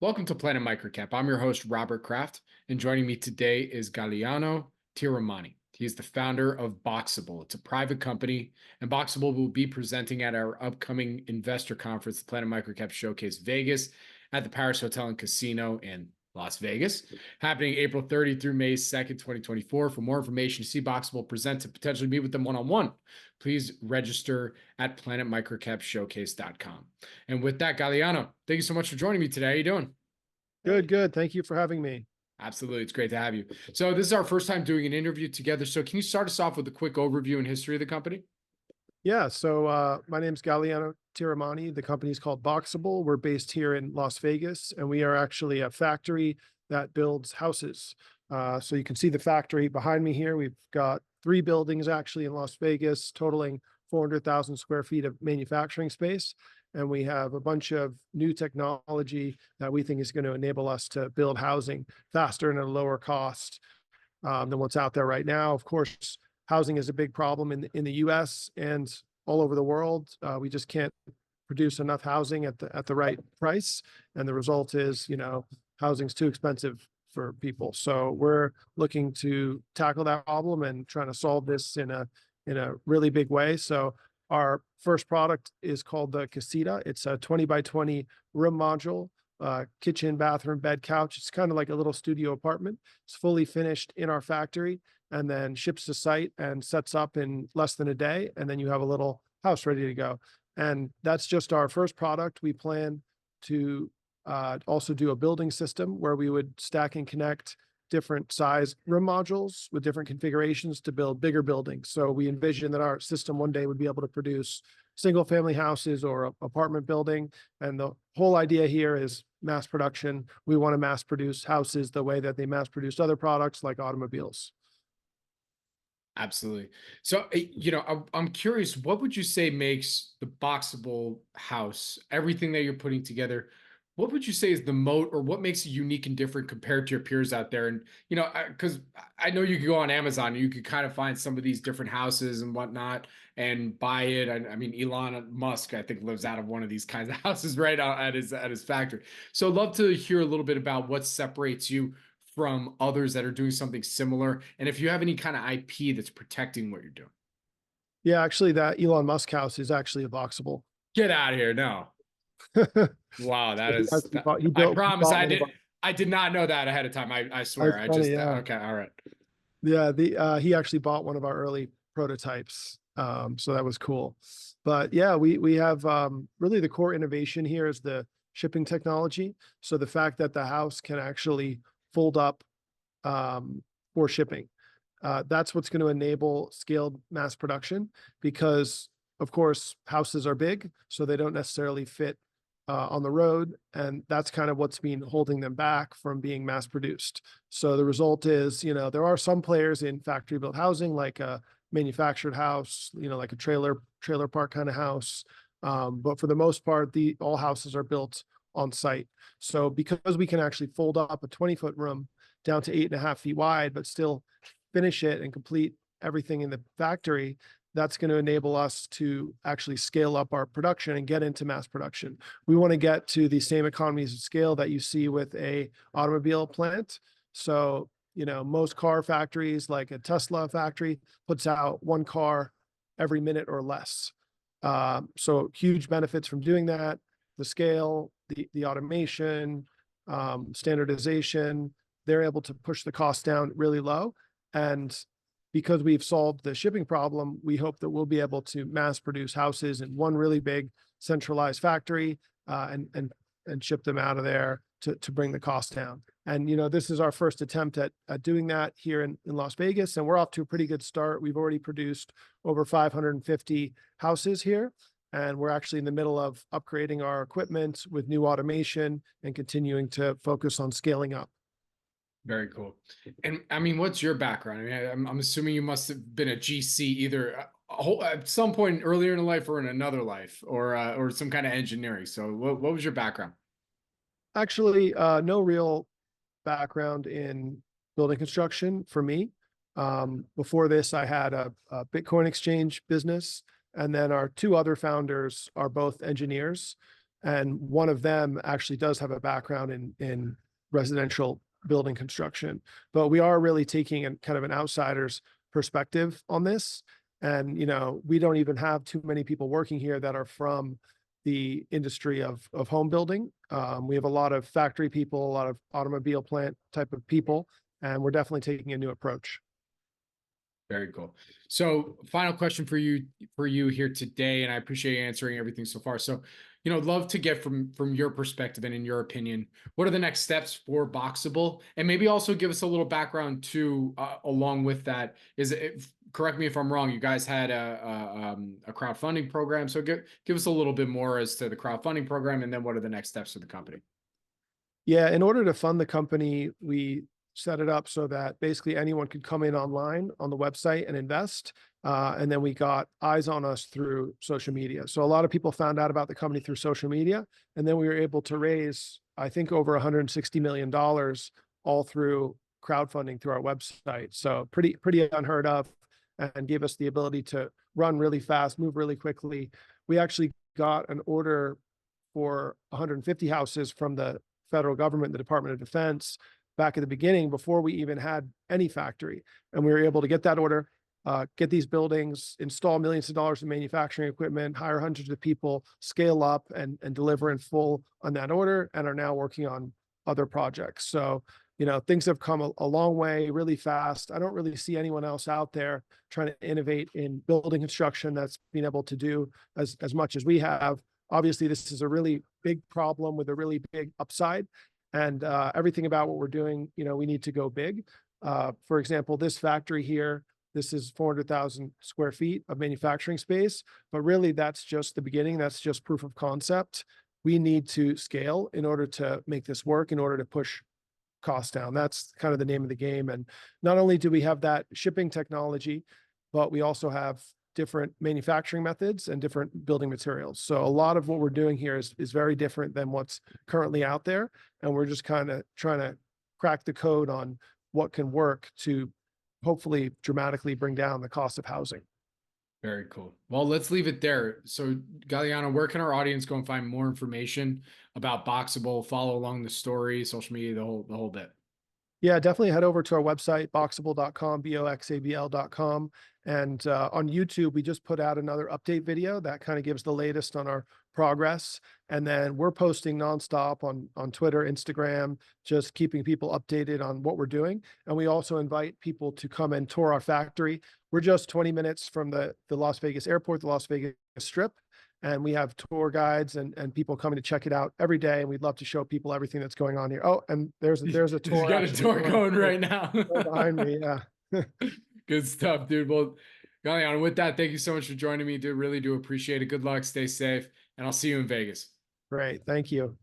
Welcome to Planet Microcap. I'm your host, Robert Kraft, and joining me today is Galliano Tiramani. He is the founder of Boxable. It's a private company, and Boxable will be presenting at our upcoming investor conference, the Planet Microcap Showcase Vegas, at the Paris Hotel and Casino in Las Vegas, happening April 30th through May 2nd, 2024. For more information, to see Boxable present, to potentially meet with them one-on-one, please register at planetmicrocapshowcase.com. And with that, Galliano, thank you so much for joining me today. How you doing? Good, good. Thank you for having me. Absolutely. It's great to have you. So this is our first time doing an interview together. So can you start us off with a quick overview and history of the company? Yeah, so my name's Galliano Tiramani. The company is called Boxable. We're based here in Las Vegas, and we are actually a factory that builds houses. So you can see the factory behind me here. We've got 3 buildings actually in Las Vegas, totaling 400,000 square feet of manufacturing space. And we have a bunch of new technology that we think is going to enable us to build housing faster and at a lower cost than what's out there right now. Of course, housing is a big problem in the U.S. and all over the world. We just can't produce enough housing at the right price, and the result is, housing's too expensive for people. So we're looking to tackle that problem and trying to solve this in a really big way. So our first product is called the Casita. It's a 20 by 20 room module, kitchen, bathroom, bed, couch. It's kind of like a little studio apartment. It's fully finished in our factory and then ships to site and sets up in less than a day. And then you have a little house ready to go. And that's just our first product. We plan to also do a building system where we would stack and connect different size room modules with different configurations to build bigger buildings. So we envision that our system one day would be able to produce single family houses or a apartment building. And the whole idea here is mass production. We want to mass produce houses the way that they mass produce other products like automobiles. Absolutely. So, I'm curious, what would you say makes the Boxable house, everything that you're putting together, what would you say is the moat, or what makes it unique and different compared to your peers out there? And, because I know you could go on Amazon, you could kind of find some of these different houses and whatnot and buy it. I mean, Elon Musk, I think, lives out of one of these kinds of houses right out at his factory. So I'd love to hear a little bit about what separates you from others that are doing something similar, and if you have any kind of IP that's protecting what you're doing. Yeah, actually, that Elon Musk house is actually a Boxable. Get out of here. No. Wow, that is, He I built, he promise bought one of our, I did not know that ahead of time. I swear. that's I funny, just, yeah. okay, all right. Yeah, he actually bought one of our early prototypes. So that was cool. But yeah, we have really the core innovation here is the shipping technology. So the fact that the house can actually fold up for shipping. That's what's going to enable scaled mass production because, of course, houses are big, so they don't necessarily fit on the road. And that's kind of what's been holding them back from being mass produced. So the result is, there are some players in factory built housing, like a manufactured house, like a trailer park kind of house. But for the most part, all houses are built on site. So because we can actually fold up a 20-foot room down to 8.5 feet wide, but still finish it and complete everything in the factory, that's going to enable us to actually scale up our production and get into mass production. We want to get to the same economies of scale that you see with a automobile plant. So, most car factories, like a Tesla factory, puts out 1 car every minute or less. So huge benefits from doing that: the scale, the automation, standardization. They're able to push the cost down really low. And because we've solved the shipping problem, we hope that we'll be able to mass produce houses in one really big centralized factory and ship them out of there to bring the cost down. And, this is our first attempt at doing that here in Las Vegas, and we're off to a pretty good start. We've already produced over 550 houses here, and we're actually in the middle of upgrading our equipment with new automation and continuing to focus on scaling up. Very cool. And I mean, what's your background? I mean, I'm assuming you must have been a GC either at some point earlier in life or in another life, or some kind of engineering. So what was your background? Actually, no real background in building construction for me. Before this, I had a Bitcoin exchange business, and then our 2 other founders are both engineers. And one of them actually does have a background in residential building construction. But we are really taking a kind of an outsider's perspective on this. And, we don't even have too many people working here that are from the industry of home building. We have a lot of factory people, a lot of automobile plant type of people, and we're definitely taking a new approach. Very cool. So final question for you here today, and I appreciate you answering everything so far. So, love to get from your perspective and in your opinion, what are the next steps for Boxable? And maybe also give us a little background too, along with that. Correct me if I'm wrong, you guys had a crowdfunding program. So give us a little bit more as to the crowdfunding program, and then what are the next steps for the company? Yeah, in order to fund the company, we set it up so that basically anyone could come in online on the website and invest. And then we got eyes on us through social media. So a lot of people found out about the company through social media. And then we were able to raise, I think, over $160 million all through crowdfunding through our website. So pretty unheard of, and gave us the ability to run really fast, move really quickly. We actually got an order for 150 houses from the federal government, the Department of Defense, back at the beginning before we even had any factory. And we were able to get that order, get these buildings, install millions of dollars in manufacturing equipment, hire hundreds of people, scale up and deliver in full on that order, and are now working on other projects. So, things have come a long way really fast. I don't really see anyone else out there trying to innovate in building construction that's been able to do as much as we have. Obviously, this is a really big problem with a really big upside. And everything about what we're doing, we need to go big. For example, this factory here, this is 400,000 square feet of manufacturing space, but really that's just the beginning. That's just proof of concept. We need to scale in order to make this work, in order to push costs down. That's kind of the name of the game. And not only do we have that shipping technology, but we also have different manufacturing methods and different building materials. So a lot of what we're doing here is very different than what's currently out there. And we're just kind of trying to crack the code on what can work to hopefully dramatically bring down the cost of housing. Very cool. Well, let's leave it there. So, Galliano, where can our audience go and find more information about Boxable, follow along the story, social media, the whole bit? Yeah, definitely head over to our website, boxable.com, boxabl.com. And on YouTube, we just put out another update video that kind of gives the latest on our progress. And then we're posting nonstop on Twitter, Instagram, just keeping people updated on what we're doing. And we also invite people to come and tour our factory. We're just 20 minutes from the Las Vegas airport, the Las Vegas Strip. And we have tour guides and people coming to check it out every day. And we'd love to show people everything that's going on here. Oh, and there's a tour. He's got a tour going right now. Right behind me. Yeah. Good stuff, dude. Well, Galliano, with that, thank you so much for joining me, dude. Really do appreciate it. Good luck. Stay safe. And I'll see you in Vegas. Great. Thank you.